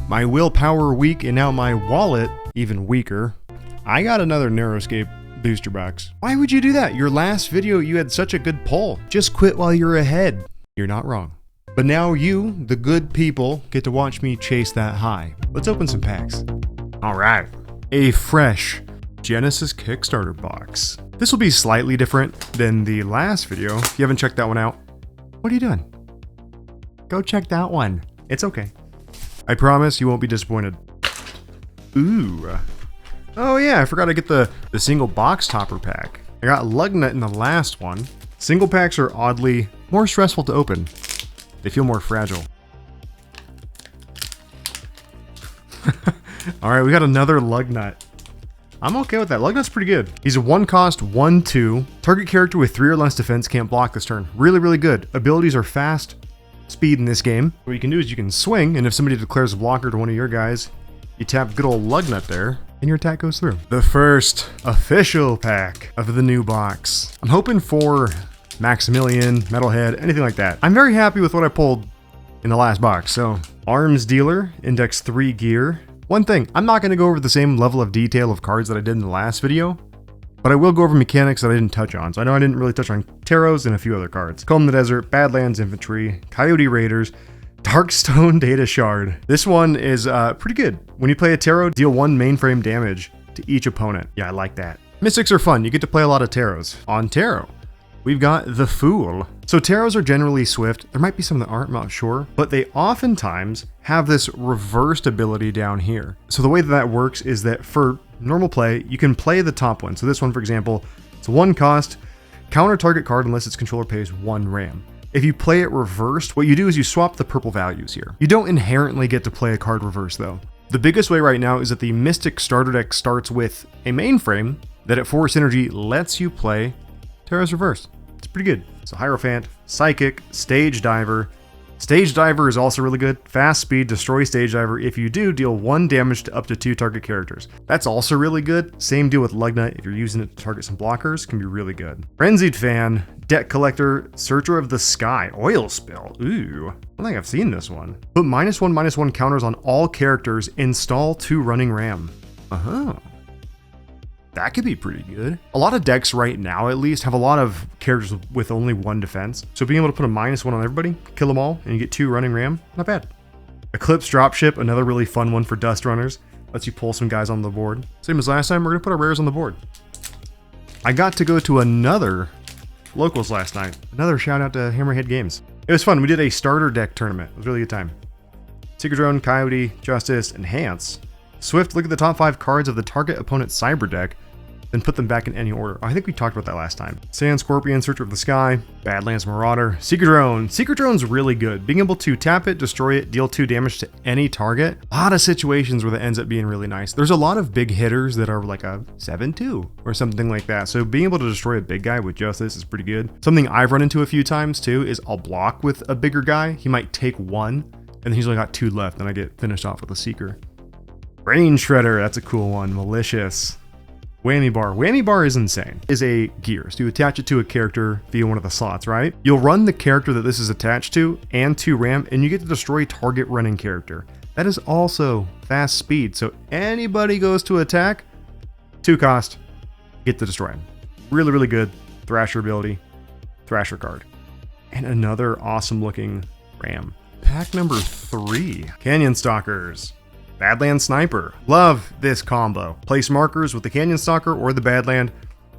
my willpower weak, and now my wallet even weaker. I got another Neuroscape Booster Box. Why would you do that? Your last video, you had such a good pull. Just quit while you're ahead. You're not wrong. But now you, the good people, get to watch me chase that high. Let's open some packs. All right. A fresh Genesis Kickstarter box. This will be slightly different than the last video. If you haven't checked that one out, what are you doing? Go check that one. It's okay. I promise you won't be disappointed. Ooh. Oh yeah, I forgot to get the single box topper pack. I got lug nut in the last one. Single packs are oddly more stressful to open. They feel more fragile. Alright, we got another lug nut. I'm okay with that. Lug nut's pretty good. He's a 1-cost, 1/2. Target character with 3 or less defense can't block this turn. Really, really good. Abilities are fast, speed in this game. What you can do is you can swing, and if somebody declares a blocker to one of your guys, you tap good old lug nut there, and your attack goes through. The first official pack of the new box. I'm hoping for Maximilian, Metalhead, anything like that. I'm very happy with what I pulled in the last box. So, Arms Dealer, Index 3 gear. One thing, I'm not going to go over the same level of detail of cards that I did in the last video, but I will go over mechanics that I didn't touch on. So I know I didn't really touch on Taros and a few other cards. Comb the Desert, Badlands Infantry, Coyote Raiders, Darkstone Data Shard. This one is pretty good. When you play a Tarot, deal 1 mainframe damage to each opponent. Yeah, I like that. Mystics are fun. You get to play a lot of Taros. On Tarot, we've got the Fool. So Taros are generally swift. There might be some that aren't, I'm not sure, but they oftentimes have this reversed ability down here. So the way that works is that for normal play, you can play the top one. So this one, for example, it's a 1-cost, counter target card unless its controller pays 1 RAM. If you play it reversed, what you do is you swap the purple values here. You don't inherently get to play a card reversed though. The biggest way right now is that the Mystic starter deck starts with a mainframe that at 4 synergy lets you play Taros reversed. It's pretty good. So Hierophant, Psychic, Stage Diver. Stage Diver is also really good. Fast speed, destroy Stage Diver. If you do, deal 1 damage to up to 2 target characters. That's also really good. Same deal with Lug Nut. If you're using it to target some blockers, can be really good. Frenzied Fan, Deck Collector, Searcher of the Sky, Oil Spill. Ooh, I don't think I've seen this one. Put -1/-1 counters on all characters. Install 2 running RAM. That could be pretty good. A lot of decks right now, at least, have a lot of characters with only 1 defense. So being able to put a -1 on everybody, kill them all, and you get 2 running RAM, not bad. Eclipse Dropship, another really fun one for Dust Runners. Lets you pull some guys on the board. Same as last time, we're gonna put our rares on the board. I got to go to another locals last night. Another shout out to Hammerhead Games. It was fun. We did a starter deck tournament. It was a really good time. Secret Drone, Coyote, Justice, Enhance. Swift, look at the top 5 cards of the target opponent's cyber deck, then put them back in any order. I think we talked about that last time. Sand Scorpion, Searcher of the Sky, Badlands Marauder, Secret Drone. Secret Drone's really good. Being able to tap it, destroy it, deal 2 damage to any target. A lot of situations where that ends up being really nice. There's a lot of big hitters that are like a 7/2 or something like that. So being able to destroy a big guy with just this is pretty good. Something I've run into a few times too is I'll block with a bigger guy. He might take 1 and then he's only got 2 left and I get finished off with a Seeker. Brain Shredder, that's a cool one. Malicious. Whammy Bar. Whammy Bar is insane. Is a gear. So you attach it to a character via one of the slots, right? You'll run the character that this is attached to and 2 RAM, and you get to destroy target running character. That is also fast speed. So anybody goes to attack, 2 cost, get to destroy him. Really, really good. Thrasher ability. Thrasher card. And another awesome looking RAM. Pack number 3. Canyon Stalkers. Badland Sniper. Love this combo. Place markers with the Canyon Stalker or the Badland.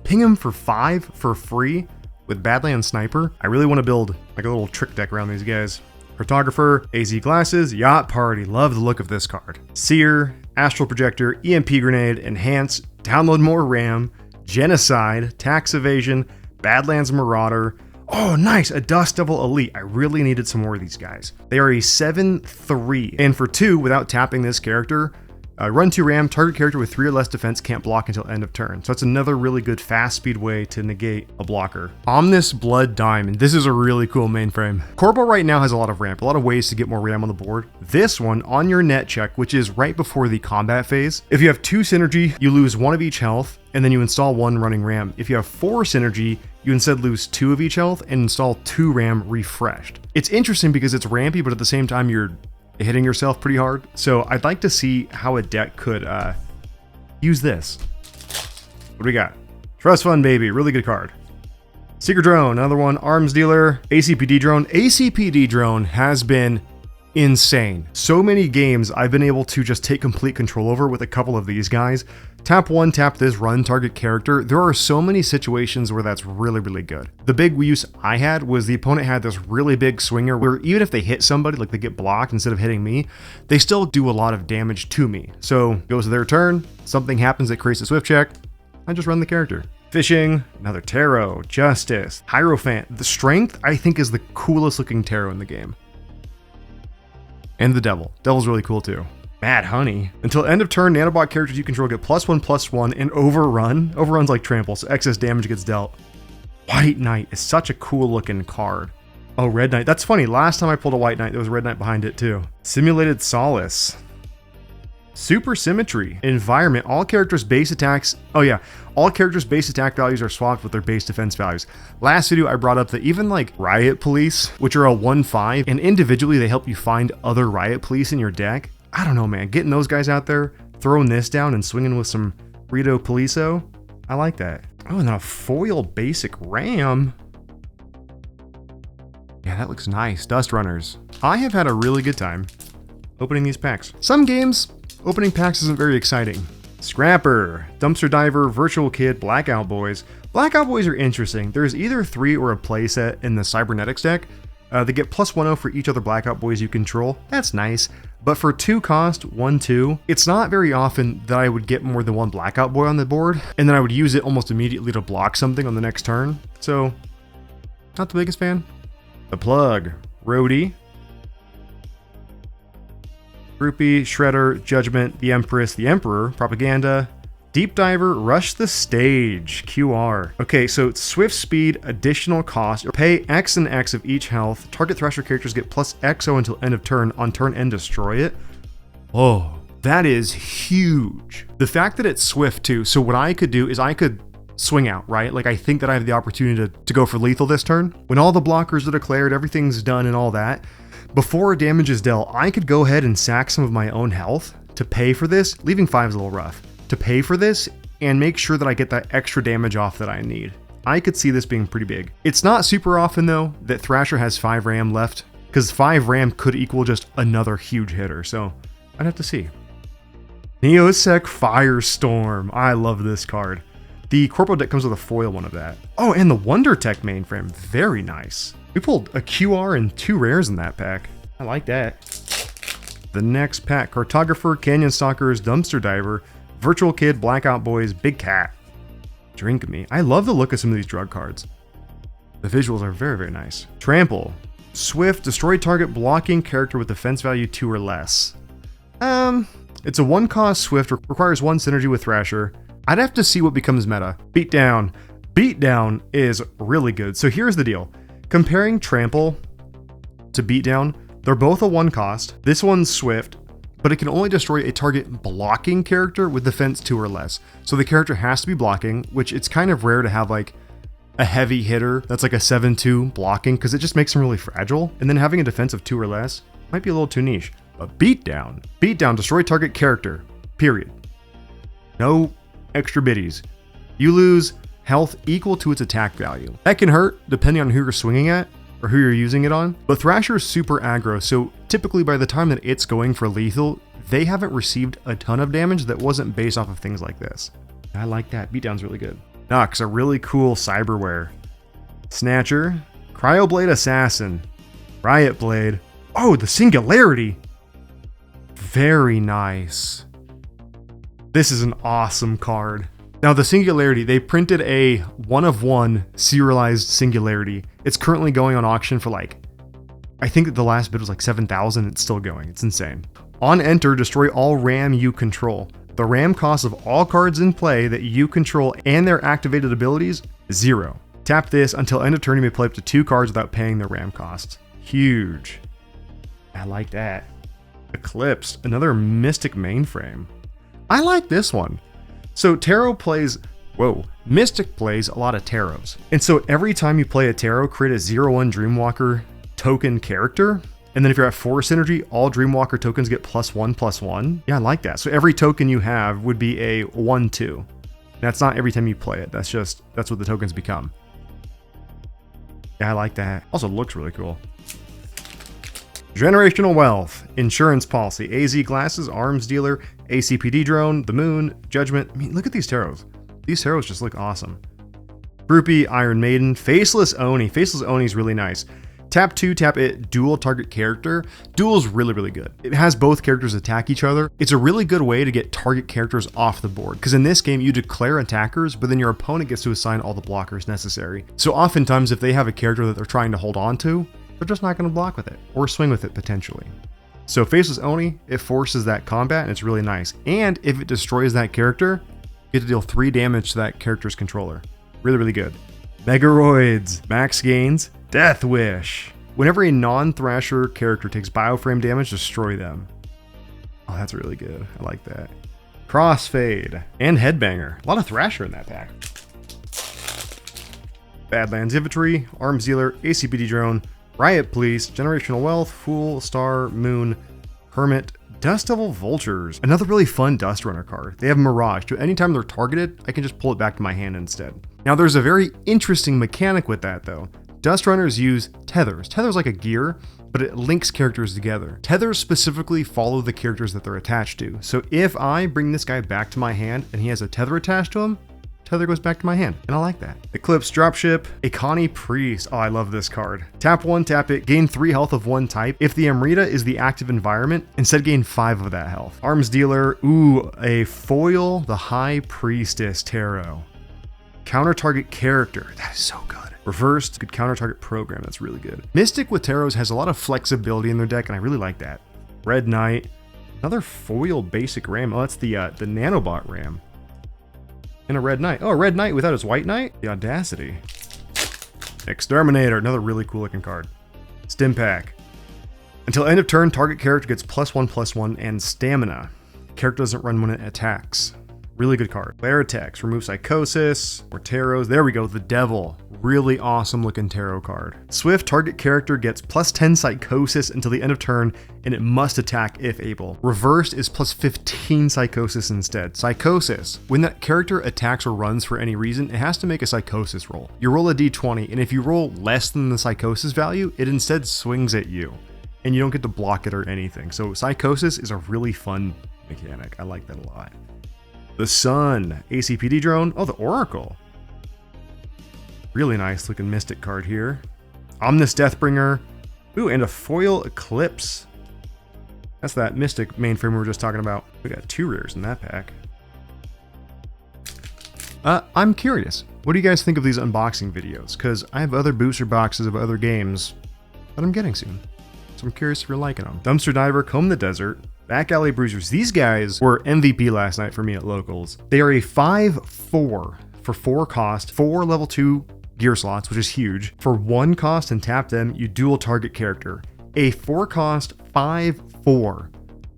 Ping him for 5 for free with Badland Sniper. I really want to build like a little trick deck around these guys. Cartographer, AZ Glasses, Yacht Party. Love the look of this card. Seer, Astral Projector, EMP Grenade, Enhance, download more RAM, Genocide, Tax Evasion, Badlands Marauder. Oh, nice, a Dust Devil Elite. I really needed some more of these guys. They are a 7/3, and for 2, without tapping this character, run 2 RAM, target character with 3 or less defense can't block until end of turn. So that's another really good fast speed way to negate a blocker. Omnis Blood Diamond. This is a really cool mainframe. Corbo right now has a lot of ramp, a lot of ways to get more RAM on the board. This one, on your net check, which is right before the combat phase, if you have 2 synergy, you lose 1 of each health, and then you install 1 running RAM. If you have 4 synergy, you instead lose 2 of each health and install 2 RAM refreshed. It's interesting because it's rampy, but at the same time, you're hitting yourself pretty hard. So I'd like to see how a deck could use this. What do we got? Trust Fund Baby, really good card. Secret Drone, another one. Arms Dealer, ACPD Drone. ACPD Drone has been insane. So many games I've been able to just take complete control over with a couple of these guys. Tap one, tap this, run target character. There are so many situations where that's really, really good. The big use I had was the opponent had this really big swinger where even if they hit somebody, like they get blocked instead of hitting me, they still do a lot of damage to me. So goes to their turn, something happens that creates a swift check, I just run the character. Fishing, another tarot, justice, hierophant. The strength I think is the coolest looking tarot in the game. And the devil. Devil's really cool too. Mad Honey. Until end of turn, nanobot characters you control get +1/+1 and overrun. Overrun's like trample, so excess damage gets dealt. White Knight is such a cool looking card. Oh, Red Knight. That's funny. Last time I pulled a White Knight, there was a Red Knight behind it too. Simulated Solace. Super Symmetry. Environment. All characters' base attacks. Oh yeah. All characters' base attack values are swapped with their base defense values. Last video I brought up that even like Riot Police, which are a 1/5, and individually they help you find other Riot Police in your deck. I don't know, man. Getting those guys out there, throwing this down and swinging with some Rito Poliso. I like that. Oh, and then a foil basic Ram. Yeah, that looks nice. Dust Runners. I have had a really good time opening these packs. Some games, opening packs isn't very exciting. Scrapper, Dumpster Diver, Virtual Kid, Blackout Boys. Blackout Boys are interesting. There's either 3 or a playset in the Cybernetics deck. They get +1/0 for each other Blackout Boys you control. That's nice. But for 2 cost, 1/2, it's not very often that I would get more than 1 Blackout Boy on the board, and then I would use it almost immediately to block something on the next turn. So, not the biggest fan. The Plug, Roadie, Groupie, Shredder, Judgment, the Empress, the Emperor, Propaganda, Deep Diver, Rush the Stage, QR. Okay, so Swift Speed, additional cost, pay X and X of each health. Target Thrasher characters get +XO until end of turn. On turn end, destroy it. Oh, that is huge. The fact that it's Swift too, so what I could do is I could swing out, right? Like I think that I have the opportunity to go for lethal this turn. When all the blockers are declared, everything's done and all that, before damage is dealt, I could go ahead and sack some of my own health to pay for this. Leaving 5 is a little rough. To pay for this and make sure that I get that extra damage off that I need. I could see this being pretty big. It's not super often though that Thrasher has 5 RAM left, because 5 RAM could equal just another huge hitter, so I'd have to see. Neosec Firestorm. I love this card. The Corpo deck comes with a foil one of that. Oh, and the Wonder Tech mainframe. Very nice. We pulled a QR and 2 rares in that pack. I like that. The next pack, Cartographer, Canyon Stalkers, Dumpster Diver, Virtual Kid, Blackout Boys, Big Cat. Drink Me. I love the look of some of these drug cards. The visuals are very, very nice. Trample. Swift, destroy target blocking character with defense value 2 or less. It's a 1-cost Swift, requires 1 synergy with Thrasher. I'd have to see what becomes meta. Beatdown. Beatdown is really good. So here's the deal. Comparing Trample to Beatdown, they're both a 1-cost. This one's Swift, but it can only destroy a target blocking character with defense 2 or less. So the character has to be blocking, which it's kind of rare to have like a heavy hitter that's like a 7/2 blocking, because it just makes them really fragile. And then having a defense of 2 or less might be a little too niche. But Beatdown. Beatdown, destroy target character, period. No extra biddies. You lose health equal to its attack value. That can hurt depending on who you're swinging at or who you're using it on, but Thrasher is super aggro, so typically by the time that it's going for lethal, they haven't received a ton of damage that wasn't based off of things like this. I like that. Beatdown's really good. Nox, a really cool cyberware. Snatcher, Cryoblade Assassin, Riot Blade. Oh, the Singularity. Very nice. This is an awesome card. Now the Singularity, they printed a 1/1 serialized Singularity. It's currently going on auction for like, I think the last bid was like 7,000. It's still going. It's insane. On enter, destroy all RAM you control. The RAM cost of all cards in play that you control and their activated abilities, 0. Tap this until end of turn. You may play up to 2 cards without paying their RAM costs. Huge. I like that. Eclipse, another Mystic mainframe. I like this one. So Tarot plays, Mystic plays a lot of Tarots. And so every time you play a Tarot, create a 0/1 Dreamwalker token character. And then if you're at Force Energy, all Dreamwalker tokens get +1/+1. Yeah, I like that. So every token you have would be a 1/2. That's not every time you play it. That's what the tokens become. Yeah, I like that. Also looks really cool. Generational Wealth, Insurance Policy, AZ Glasses, Arms Dealer, ACPD Drone, The Moon, Judgment. I mean, look at these tarots. These tarots just look awesome. Groupie, Iron Maiden, Faceless Oni. Faceless Oni is really nice. Tap 2, tap it, dual target character. Dual is really, really good. It has both characters attack each other. It's a really good way to get target characters off the board, because in this game you declare attackers, but then your opponent gets to assign all the blockers necessary. So oftentimes if they have a character that they're trying to hold on to, they're just not going to block with it, or swing with it potentially. So Faceless Oni, it forces that combat, and it's really nice. And if it destroys that character, you get to deal 3 damage to that character's controller. Really, really good. Megaroids, Max Gains, Death Wish. Whenever a non-Thrasher character takes bioframe damage, destroy them. Oh, that's really good. I like that. Crossfade and Headbanger. A lot of Thrasher in that pack. Badlands Infantry, Arms Dealer, ACPD Drone, Riot Police, Generational Wealth, Fool, Star, Moon, Hermit, Dust Devil Vultures. Another really fun Dust Runner card. They have Mirage, so anytime they're targeted, I can just pull it back to my hand instead. Now there's a very interesting mechanic with that though. Dust Runners use tethers. Tethers like a gear, but it links characters together. Tethers specifically follow the characters that they're attached to. So if I bring this guy back to my hand and he has a tether attached to him, tether goes back to my hand, and I like that. Eclipse Dropship, Akani Priest. Oh, I love this card. Tap 1, tap it, gain 3 health of 1 type. If the Amrita is the active environment, instead gain 5 of that health. Arms Dealer, ooh, a foil, the High Priestess Tarot. Counter target character, that is so good. Reversed, good counter target program, that's really good. Mystic with Tarots has a lot of flexibility in their deck, and I really like that. Red Knight, another foil basic ram. Oh, that's the Nanobot ram. And a Red Knight. Oh, a Red Knight without his White Knight? The audacity. Exterminator, another really cool looking card. Stim Pack. Until end of turn, target character gets +1/+1 and stamina. Character doesn't run when it attacks. Really good card. Claratex, remove Psychosis, or Tarots. There we go, the Devil. Really awesome looking tarot card. Swift, target character gets +10 Psychosis until the end of turn, and it must attack if able. Reversed is +15 Psychosis instead. Psychosis, when that character attacks or runs for any reason, it has to make a Psychosis roll. You roll a d20, and if you roll less than the Psychosis value, it instead swings at you, and you don't get to block it or anything. So Psychosis is a really fun mechanic. I like that a lot. The Sun, ACPD Drone. Oh, the Oracle. Really nice looking Mystic card here. Omnis Deathbringer. Ooh, and a foil Eclipse. That's that Mystic mainframe we were just talking about. We got 2 rares in that pack. I'm curious. What do you guys think of these unboxing videos? Because I have other booster boxes of other games that I'm getting soon. So I'm curious if you're liking them. Dumpster Diver, Comb the Desert, Back Alley Bruisers. These guys were MVP last night for me at locals. They are a 5/4 for 4 cost, 4 level 2 gear slots, which is huge. For 1 cost and tap them, you dual target character. A 4 cost 5/4.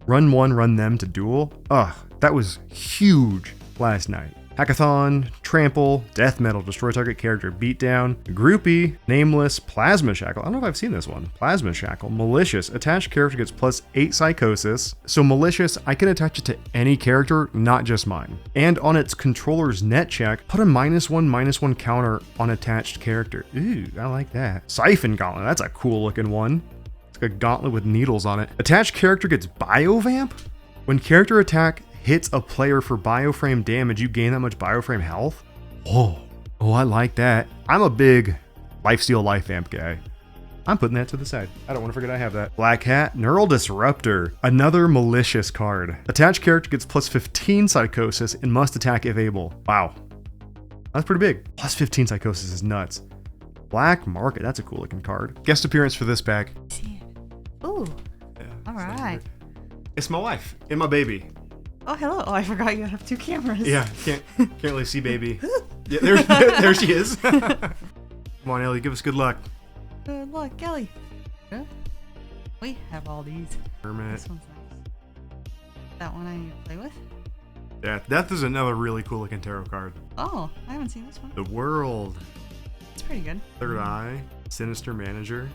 Run 1, run them to duel. Ugh, that was huge last night. Hackathon, Trample, Death Metal, Destroy Target Character, Beatdown, Groupie, Nameless, Plasma Shackle. I don't know if I've seen this one. Plasma Shackle, Malicious, attached character gets +8 Psychosis. So Malicious, I can attach it to any character, not just mine. And on its controller's net check, put a -1/-1 counter on attached character. Ooh, I like that. Siphon Gauntlet, that's a cool looking one. It's like a gauntlet with needles on it. Attached character gets Biovamp? When character attack hits a player for bioframe damage, you gain that much bioframe health? Whoa. Oh, I like that. I'm a big Lifesteal Life Amp guy. I'm putting that to the side. I don't want to forget I have that. Black Hat, Neural Disruptor. Another Malicious card. Attached character gets +15 Psychosis and must attack if able. Wow. That's pretty big. +15 Psychosis is nuts. Black Market, that's a cool looking card. Guest appearance for this pack. Ooh. Yeah, All right. It's my wife and my baby. Oh, hello. Oh, I forgot you have 2 cameras. Yeah, can't really see baby. Yeah, there she is. Come on, Ellie, give us good luck. Good luck, Kelly. Good. We have all these. Hermit. This one's nice. That one I need to play with. Yeah, Death is another really cool looking tarot card. Oh, I haven't seen this one. The World. It's pretty good. Third Eye. Sinister Manager.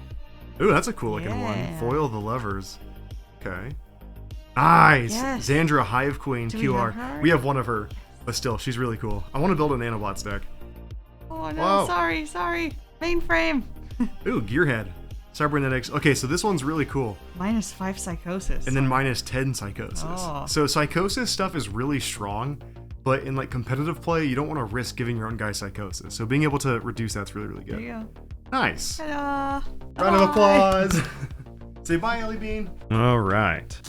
Ooh, that's a cool looking one. Yeah. Foil the levers. Okay. Nice. Yes. Xandra Hive Queen Do we QR. have her? We have one of her, but still, she's really cool. I want to build a nanobots deck. Oh no, Whoa. sorry. Mainframe. Ooh, Gearhead. Cybernetics. Okay, so this one's really cool. -5 psychosis. And then -10 psychosis. Oh. So psychosis stuff is really strong, but in like competitive play, you don't want to risk giving your own guy psychosis. So being able to reduce that's really, really There good. you go. Nice. Ta-da. Round of Bye. applause. Say bye, Ellie Bean. All right.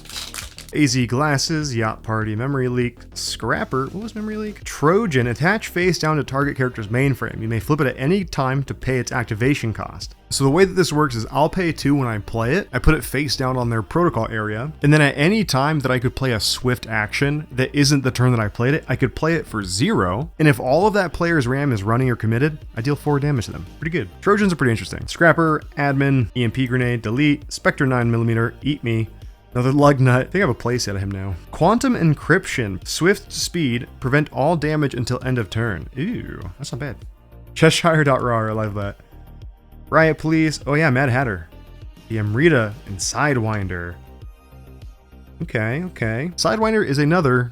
AZ Glasses, Yacht Party, Memory Leak, Scrapper, what was Memory Leak? Trojan, attach face down to target character's mainframe. You may flip it at any time to pay its activation cost. So the way that this works is I'll pay 2 when I play it, I put it face down on their protocol area, and then at any time that I could play a swift action that isn't the turn that I played it, I could play it for 0, and if all of that player's RAM is running or committed, I deal 4 damage to them. Pretty good. Trojans are pretty interesting. Scrapper, Admin, EMP Grenade, Delete, Spectre 9mm, Eat Me, another lug nut. I think I have a playset of him now. Quantum Encryption. Swift speed. Prevent all damage until end of turn. Ooh, that's not bad. Cheshire.rar. I love that. Riot Police. Oh yeah, Mad Hatter. The Amrita and Sidewinder. Okay. Sidewinder is another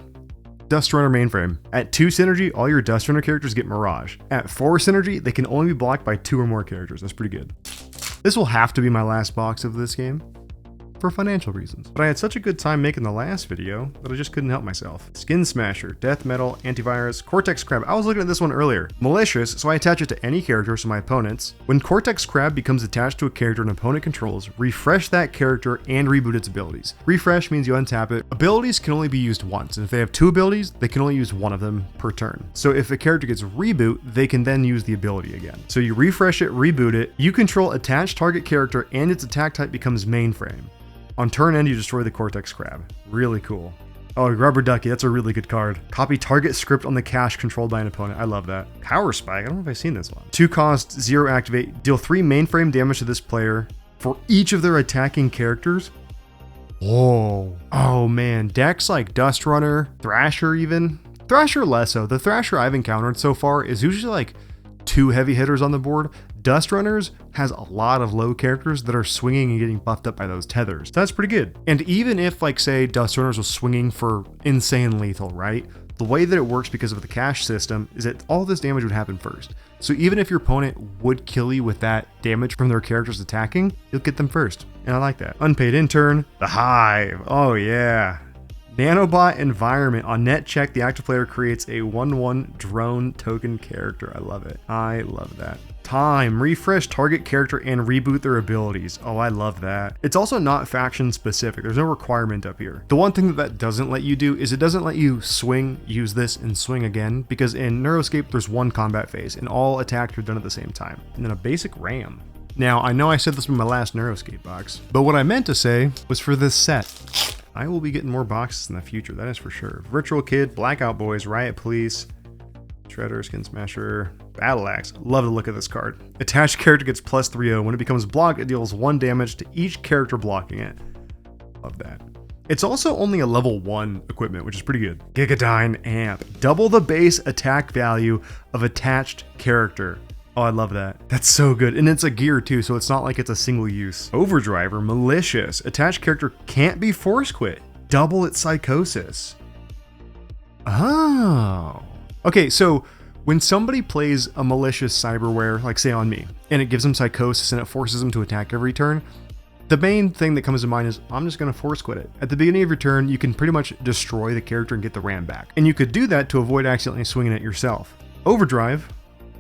Dust Runner mainframe. At 2 synergy, all your Dust Runner characters get Mirage. At 4 synergy, they can only be blocked by 2 or more characters. That's pretty good. This will have to be my last box of this game, for financial reasons. But I had such a good time making the last video that I just couldn't help myself. Skin Smasher, Death Metal, Antivirus, Cortex Crab. I was looking at this one earlier. Malicious, so I attach it to any character, so my opponents. When Cortex Crab becomes attached to a character an opponent controls, refresh that character and reboot its abilities. Refresh means you untap it. Abilities can only be used once, and if they have 2 abilities, they can only use 1 of them per turn. So if a character gets reboot, they can then use the ability again. So you refresh it, reboot it, you control attached target character, and its attack type becomes mainframe. On turn end, you destroy the Cortex Crab. Really cool. Oh, Rubber Ducky, that's a really good card. Copy target script on the cache controlled by an opponent. I love that. Power Spike, I don't know if I've seen this one. 2 cost, 0 activate. Deal 3 mainframe damage to this player for each of their attacking characters. Whoa. Oh man, decks like Dust Runner, Thrasher even. Thrasher less so. The Thrasher I've encountered so far is usually like 2 heavy hitters on the board. Dust Runners has a lot of low characters that are swinging and getting buffed up by those tethers. So that's pretty good. And even if, like, say, Dust Runners was swinging for insane lethal, right? The way that it works because of the cache system is that all this damage would happen first. So even if your opponent would kill you with that damage from their characters attacking, you'll get them first. And I like that. Unpaid Intern, the Hive. Oh yeah. Nanobot Environment. On net check, the active player creates a 1/1 drone token character. I love it. I love that. Time. Refresh target character and reboot their abilities. Oh, I love that. It's also not faction specific. There's no requirement up here. The one thing that doesn't let you do is it doesn't let you swing, use this, and swing again, because in Neuroscape, there's 1 combat phase, and all attacks are done at the same time. And then a basic ram. Now, I know I said this was my last Neuroscape box, but what I meant to say was for this set. I will be getting more boxes in the future, that is for sure. Virtual Kid, Blackout Boys, Riot Police, Shredder, Skin Smasher, Battle Axe. Love the look of this card. Attached character gets +3/0. When it becomes blocked, it deals 1 damage to each character blocking it. Love that. It's also only a level 1 equipment, which is pretty good. Gigadyne Amp. Double the base attack value of attached character. Oh, I love that. That's so good. And it's a gear too, so it's not like it's a single use. Overdriver, Malicious. Attached character can't be force quit. Double its psychosis. Oh. Okay, so when somebody plays a malicious cyberware, like say on me, and it gives them psychosis and it forces them to attack every turn, the main thing that comes to mind is I'm just going to force quit it. At the beginning of your turn, you can pretty much destroy the character and get the RAM back. And you could do that to avoid accidentally swinging it yourself. Overdrive,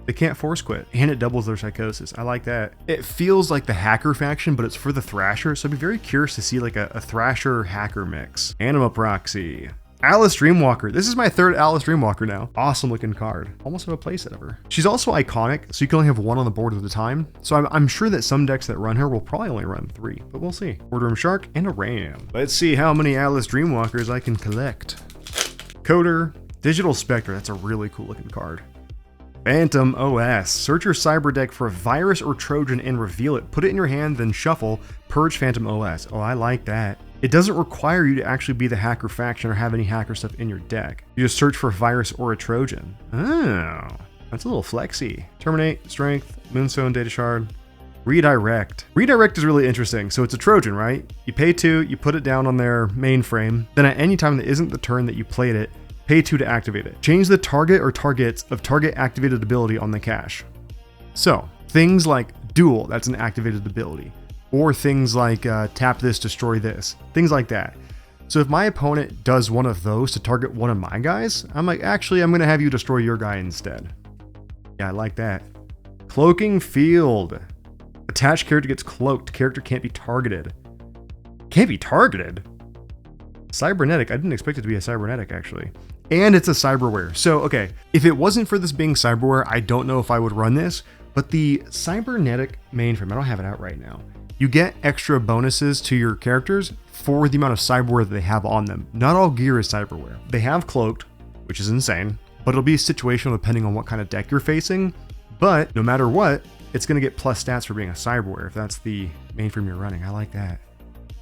they can't force quit, and it doubles their psychosis. I like that. It feels like the hacker faction, but it's for the Thrasher, so I'd be very curious to see like a Thrasher hacker mix. Anima Proxy. Alice Dreamwalker. This is my 3rd Alice Dreamwalker now. Awesome looking card. Almost have a playset of her. She's also iconic, so you can only have 1 on the board at a time. So I'm sure that some decks that run her will probably only run 3, but we'll see. Boardroom Shark and a Ram. Let's see how many Alice Dreamwalkers I can collect. Coder. Digital Spectre. That's a really cool looking card. Phantom OS. Search your cyber deck for a virus or Trojan and reveal it. Put it in your hand, then shuffle. Purge Phantom OS. Oh, I like that. It doesn't require you to actually be the hacker faction or have any hacker stuff in your deck. You just search for a virus or a Trojan. Oh, that's a little flexy. Terminate, Strength, Moonstone, Data Shard. Redirect. Redirect is really interesting. So it's a Trojan, right? You pay 2, you put it down on their mainframe. Then at any time that isn't the turn that you played it, pay 2 to activate it. Change the target or targets of target activated ability on the cache. So things like duel, that's an activated ability. Or things like tap this, destroy this. Things like that. So if my opponent does one of those to target one of my guys, I'm like, actually, I'm going to have you destroy your guy instead. Yeah, I like that. Cloaking field. Attached character gets cloaked. Character can't be targeted. Can't be targeted? Cybernetic. I didn't expect it to be a cybernetic, actually. And it's a cyberware. So, okay, if it wasn't for this being cyberware, I don't know if I would run this. But the cybernetic mainframe, I don't have it out right now. You get extra bonuses to your characters for the amount of cyberware that they have on them. Not all gear is cyberware. They have cloaked, which is insane, but it'll be situational depending on what kind of deck you're facing. But no matter what, it's going to get plus stats for being a cyberware if that's the mainframe you're running. I like that.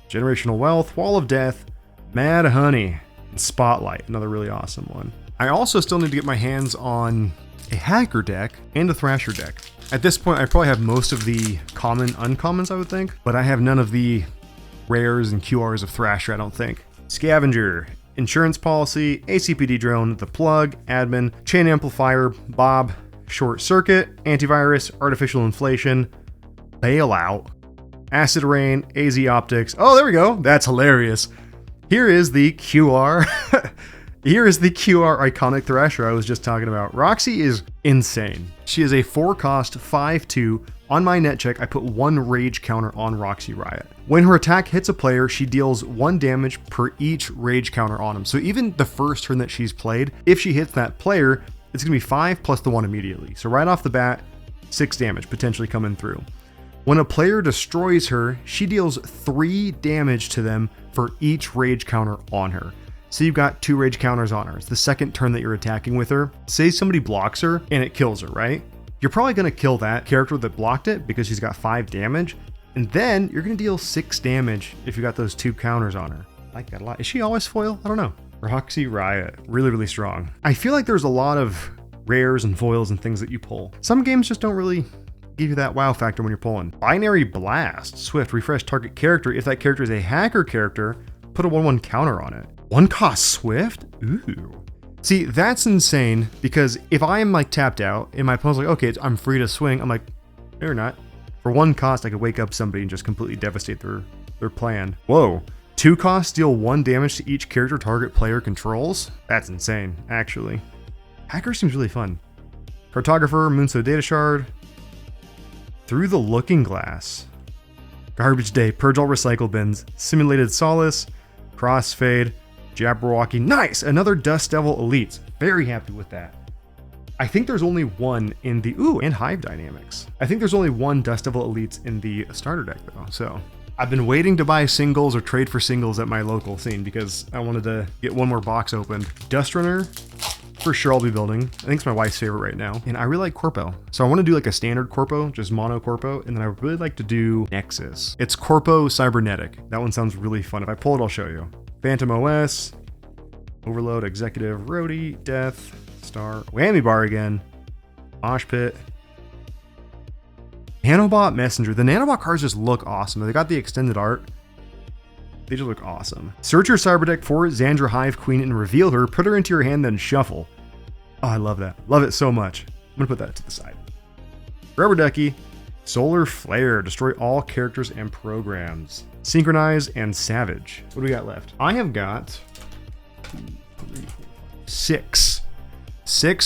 Generational Wealth, Wall of Death, Mad Honey, and Spotlight, another really awesome one. I also still need to get my hands on a Hacker deck and a Thrasher deck. At this point, I probably have most of the common uncommons, I would think, but I have none of the rares and QRs of Thrasher, I don't think. Scavenger, Insurance Policy, ACPD Drone, The Plug, Admin, Chain Amplifier, Bob, Short Circuit, Antivirus, Artificial Inflation, Bailout, Acid Rain, AZ Optics. Oh, there we go. That's hilarious. Here is the QR. Here is the QR iconic Thrasher I was just talking about. Roxy is insane. She is a 4-cost 5/2. On my net check, I put 1 rage counter on Roxy Riot. When her attack hits a player, she deals 1 damage per each rage counter on him. So even the first turn that she's played, if she hits that player, it's going to be 5 plus the 1 immediately. So right off the bat, 6 damage potentially coming through. When a player destroys her, she deals 3 damage to them for each rage counter on her. So you've got 2 rage counters on her. It's the second turn that you're attacking with her. Say somebody blocks her and it kills her, right? You're probably going to kill that character that blocked it because she's got 5 damage. And then you're going to deal 6 damage if you got those 2 counters on her. I like that a lot. Is she always foil? I don't know. Roxy Riot, really, really strong. I feel like there's a lot of rares and foils and things that you pull. Some games just don't really give you that wow factor when you're pulling. Binary Blast, Swift, refresh target character. If that character is a hacker character, put a 1/1 counter on it. 1 cost Swift? Ooh. See, that's insane because if I am like tapped out and my opponent's like, okay, I'm free to swing, I'm like, no, you're not. For 1 cost, I could wake up somebody and just completely devastate their plan. Whoa. 2 costs deal 1 damage to each character target player controls? That's insane, actually. Hacker seems really fun. Cartographer, Moonstone Data Shard. Through the Looking Glass. Garbage Day, Purge all recycle bins. Simulated Solace. Crossfade. Jabberwocky. Nice! Another Dust Devil Elites. Very happy with that. I think there's only one in the... Ooh, and Hive Dynamics. I think there's only one Dust Devil Elites in the starter deck, though, so... I've been waiting to buy singles or trade for singles at my local scene because I wanted to get one more box opened. Dust Runner, for sure I'll be building. I think it's my wife's favorite right now. And I really like Corpo. So I want to do like a standard Corpo, just mono Corpo. And then I would really like to do Nexus. It's Corpo Cybernetic. That one sounds really fun. If I pull it, I'll show you. Phantom OS, Overload, Executive, Roadie, Death, Star, Whammy Bar again, Mosh Pit, Nanobot Messenger. The Nanobot cards just look awesome. They got the extended art. They just look awesome. Search your cyber deck for Xandra Hive Queen and reveal her. Put her into your hand, then shuffle. Oh, I love that. Love it so much. I'm going to put that to the side. Rubber Ducky. Solar Flare. Destroy all characters and programs. Synchronize and Savage. What do we got left? I have got 6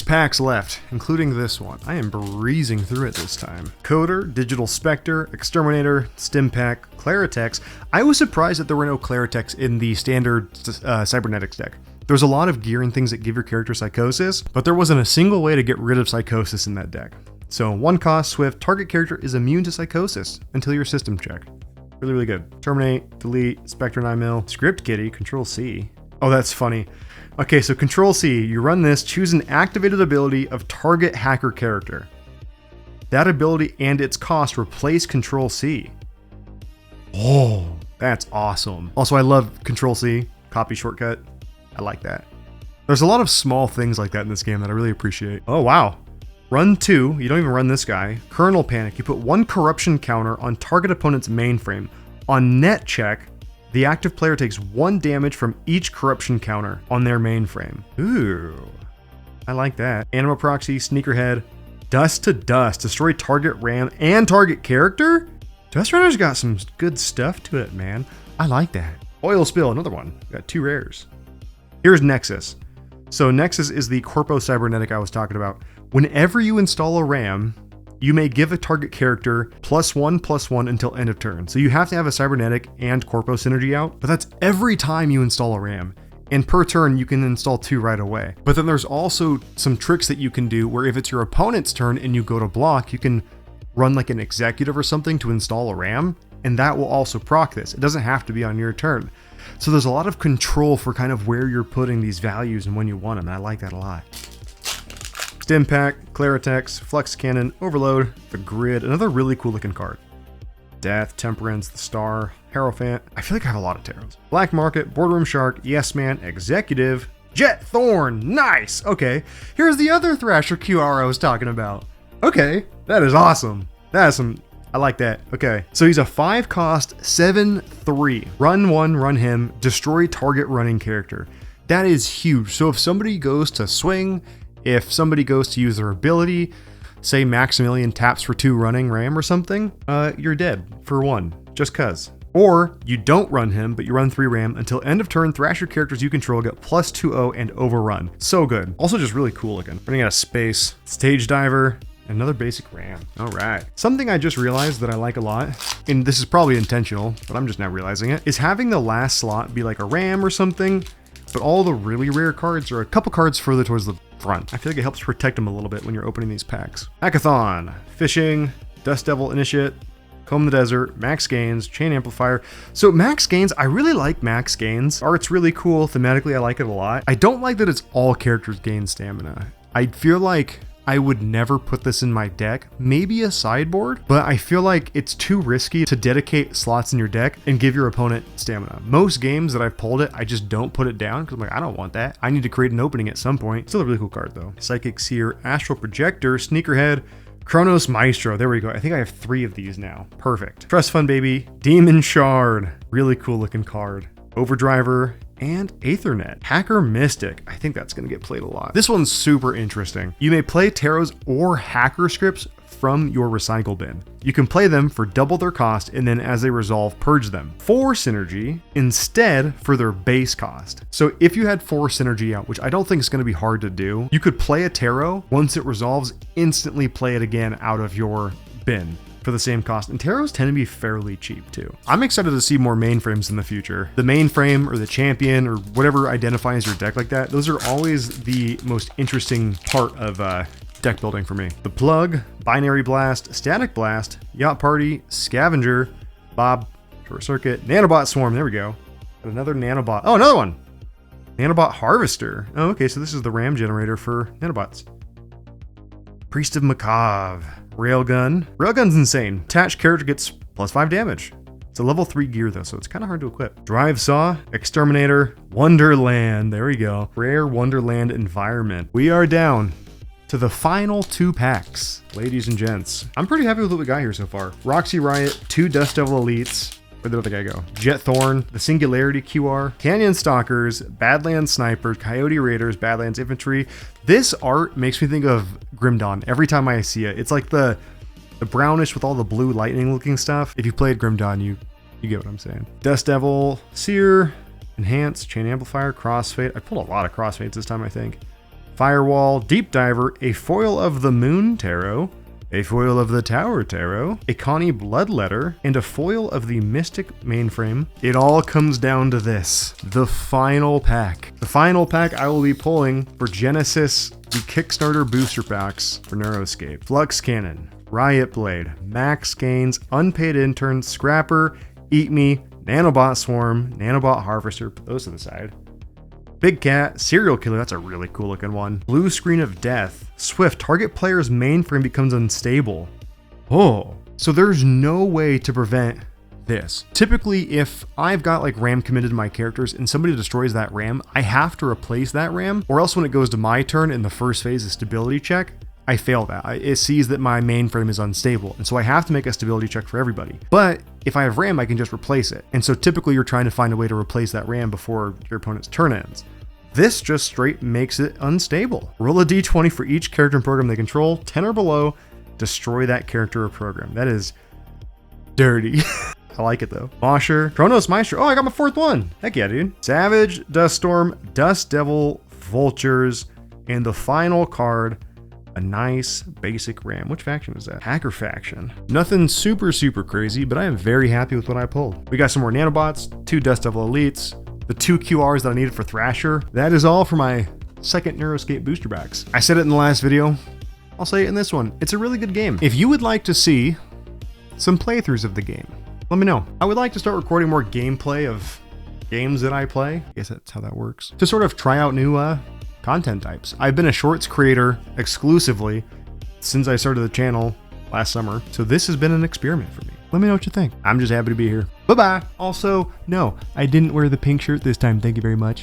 packs left, including this one. I am breezing through it this time. Coder, Digital Spectre, Exterminator, Stimpak, Claritex. I was surprised that there were no Claritex in the standard Cybernetics deck. There's a lot of gear and things that give your character psychosis, but there wasn't a single way to get rid of psychosis in that deck. So 1 cost Swift, target character is immune to psychosis until your system check. Really, really good. Terminate, delete, Spectre 9mm, Script Kitty, Control C. Oh, that's funny. Okay, so Control C, you run this, choose an activated ability of target hacker character. That ability and its cost replace Control C. Oh, that's awesome. Also, I love Control C, copy shortcut. I like that. There's a lot of small things like that in this game that I really appreciate. Oh, wow. Run 2, you don't even run this guy. Kernel Panic, you put 1 corruption counter on target opponent's mainframe. On net check, the active player takes 1 damage from each corruption counter on their mainframe. Ooh, I like that. Anima Proxy, Sneakerhead, Dust to Dust, destroy target RAM and target character? Dust Runner's got some good stuff to it, man. I like that. Oil Spill, another one. Got 2 rares. Here's Nexus. So Nexus is the Corpo Cybernetic I was talking about. Whenever you install a RAM, you may give a target character +1/+1 until end of turn. So you have to have a Cybernetic and Corpo synergy out, but that's every time you install a RAM. And per turn, you can install 2 right away. But then there's also some tricks that you can do where if it's your opponent's turn and you go to block, you can run like an executive or something to install a RAM, and that will also proc this. It doesn't have to be on your turn. So there's a lot of control for kind of where you're putting these values and when you want them, and I like that a lot. Stim Pack, Claritex, Flux Cannon, Overload, the Grid, another really cool looking card. Death, Temperance, the Star, Hierophant. I feel like I have a lot of tarots. Black Market, Boardroom Shark, Yes Man, Executive, Jet Thorn, nice! Okay, here's the other Thrasher QR I was talking about. Okay, that is awesome. That is some, I like that. Okay, so he's a 5 cost, 7/3. Run 1, run him, destroy target running character. That is huge. So if somebody goes to swing, if somebody goes to use their ability, say Maximilian taps for 2 running RAM or something, you're dead for 1, just cuz. Or you don't run him, but you run 3 RAM until end of turn. Thrasher characters you control get +2/0 and overrun. So good. Also just really cool looking. Running out of space. Stage Diver. Another basic RAM. All right. Something I just realized that I like a lot, and this is probably intentional, but I'm just now realizing it, is having the last slot be like a RAM or something, but all the really rare cards are a couple cards further towards the front. I feel like it helps protect them a little bit when you're opening these packs. Hackathon, Fishing, Dust Devil Initiate, Comb the Desert, Max Gains, Chain Amplifier. So Max Gains, I really like Max Gains. Art's really cool. Thematically, I like it a lot. I don't like that it's all characters gain stamina. I feel like I would never put this in my deck, maybe a sideboard, but I feel like it's too risky to dedicate slots in your deck and give your opponent stamina. Most games that I've pulled it, I just don't put it down because I'm like, I don't want that. I need to create an opening at some point. Still a really cool card though. Psychic Seer, Astral Projector, Sneakerhead, Chronos Maestro. There we go. I think I have 3 of these now. Perfect. Trust Fund Baby, Demon Shard. Really cool looking card. Overdriver, and Aethernet. Hacker Mystic. I think that's going to get played a lot. This one's super interesting. You may play tarots or hacker scripts from your recycle bin. You can play them for double their cost, and then as they resolve, purge them. 4 synergy instead for their base cost. So if you had 4 synergy out, which I don't think is going to be hard to do, you could play a tarot. Once it resolves, instantly play it again out of your bin for the same cost. And tarots tend to be fairly cheap too. I'm excited to see more mainframes in the future. The mainframe or the champion or whatever identifies your deck like that, those are always the most interesting part of deck building for me. The Plug, Binary Blast, Static Blast, Yacht Party, Scavenger, Bob, Short Circuit, Nanobot Swarm, there we go. Got another Nanobot, oh, another one! Nanobot Harvester. Oh, okay, so this is the RAM generator for Nanobots. Priest of Macabre. Railgun. Railgun's insane. Attached character gets +5 damage. It's a level 3 gear though, so it's kind of hard to equip. Drive Saw, Exterminator, Wonderland. There we go. Rare Wonderland environment. We are down to the final 2 packs, ladies and gents. I'm pretty happy with what we got here so far. Roxy Riot, 2 Dust Devil Elites. Where did the guy go? Jet Thorn, the Singularity QR, Canyon Stalkers, Badlands Sniper, Coyote Raiders, Badlands Infantry. This art makes me think of Grim Dawn every time I see it. It's like the brownish with all the blue lightning looking stuff. If you played Grim Dawn, you get what I'm saying. Dust Devil, Seer, Enhance, Chain Amplifier, Crossfade. I pulled a lot of Crossfades this time, I think. Firewall, Deep Diver, a foil of the Moon Tarot, a foil of the Tower Tarot, a Connie Bloodletter, and a foil of the Mystic Mainframe. It all comes down to this, the final pack. The final pack I will be pulling for Genesis, the Kickstarter booster packs for Neuroscape. Flux Cannon, Riot Blade, Max Gains, Unpaid Intern, Scrapper, Eat Me, Nanobot Swarm, Nanobot Harvester, put those to the side. Big Cat, Serial Killer, that's a really cool looking one. Blue Screen of Death. Swift, target player's mainframe becomes unstable. Oh, so there's no way to prevent this. Typically, if I've got like RAM committed to my characters and somebody destroys that RAM, I have to replace that RAM, or else when it goes to my turn in the first phase of stability check, I fail that. It sees that my mainframe is unstable, and so I have to make a stability check for everybody. But if I have RAM, I can just replace it. And so typically you're trying to find a way to replace that RAM before your opponent's turn ends. This just straight makes it unstable. Roll a d20 for each character and program they control, 10 or below, destroy that character or program. That is dirty. I like it though. Mosher, Chronos Maestro. Oh, I got my 4th one. Heck yeah, dude. Savage, Dust Storm, Dust Devil, Vultures, and the final card, a nice basic RAM. Which faction is that? Hacker faction. Nothing super crazy, but I am very happy with what I pulled. We got some more nanobots, 2 Dust Devil Elites, the 2 QRs that I needed for Thrasher. That is all for my second Neuroscape Booster Box. I said it in the last video. I'll say it in this one. It's a really good game. If you would like to see some playthroughs of the game, let me know. I would like to start recording more gameplay of games that I play. I guess that's how that works. To sort of try out new content types. I've been a shorts creator exclusively since I started the channel last summer. So this has been an experiment for me. Let me know what you think. I'm just happy to be here. Bye-bye. Also, no, I didn't wear the pink shirt this time. Thank you very much.